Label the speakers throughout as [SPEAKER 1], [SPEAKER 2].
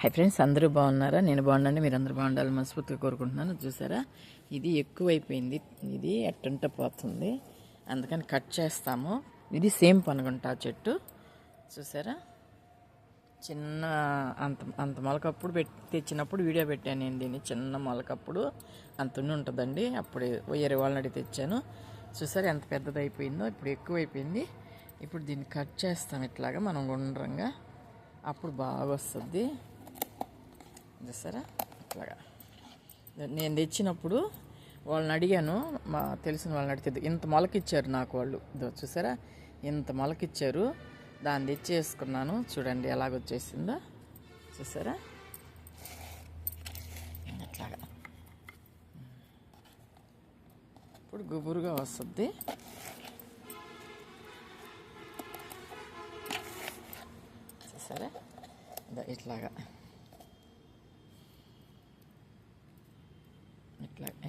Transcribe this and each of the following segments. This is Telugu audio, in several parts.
[SPEAKER 1] హాయ్ ఫ్రెండ్స్, అందరూ బాగున్నారా? నేను బాగున్నాను, మీరు అందరూ బాగుండాలని మనస్ఫూర్తిగా కోరుకుంటున్నాను. చూసారా, ఇది ఎక్కువైపోయింది, ఇది ఎట్టంట పోతుంది, అందుకని కట్ చేస్తాము. ఇది సేమ్ పనగుంట చెట్టు. చూసారా, చిన్న అంత అంత మొలకప్పుడు తెచ్చినప్పుడు వీడియో పెట్టాను నేను. దీన్ని చిన్న మొలకప్పుడు అంత ఉంటుందండి. అప్పుడు వేరే వాళ్ళని అడిగి తెచ్చాను. చూసారా ఎంత పెద్దది అయిపోయిందో, ఇప్పుడు ఎక్కువైపోయింది. ఇప్పుడు దీన్ని కట్ చేస్తాం ఇట్లాగా మనం గుండ్రంగా, అప్పుడు బాగా వస్తుంది. చూసారా, ఇట్లాగా నేను తెచ్చినప్పుడు వాళ్ళని అడిగాను, మా తెలిసిన వాళ్ళని అడిగితే ఇంత మొలకిచ్చారు నాకు వాళ్ళు. చూసారా, ఇంత మొలకిచ్చారు, దాన్ని తెచ్చేసుకున్నాను. చూడండి ఎలాగొచ్చేసిందో. చూసారా, ఇట్లాగా ఇప్పుడు గుబురుగా వస్తుంది. చూసారా, ఇట్లాగా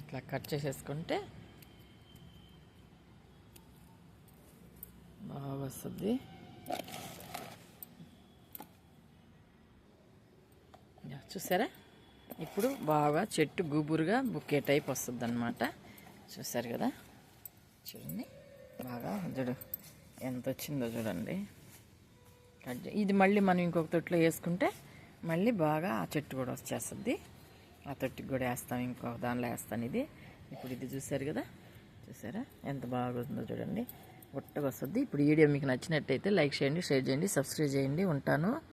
[SPEAKER 1] ఇట్లా కట్ చేసేసుకుంటే బాగా వస్తుంది. చూసారా, ఇప్పుడు బాగా చెట్టు గుబురుగా బుకే టైప్ వస్తుంది అన్నమాట. చూసారు కదా, చూడండి బాగా చూడు ఎంత వచ్చిందో చూడండి. ఇది మళ్ళీ మనం ఇంకొక తొట్టులో వేసుకుంటే మళ్ళీ బాగా ఆ చెట్టు కూడా వచ్చేస్తుంది. ఆ తొట్టికి కూడా వేస్తాం, ఇంకొక దానిలో వేస్తాను. ఇది ఇప్పుడు ఇది చూసారు కదా, చూసారా ఎంత బాగుందో చూడండి, గుట్టగా వస్తుంది. ఇప్పుడు వీడియో మీకు నచ్చినట్టయితే లైక్ చేయండి, షేర్ చేయండి, సబ్స్క్రైబ్ చేయండి. ఉంటాను.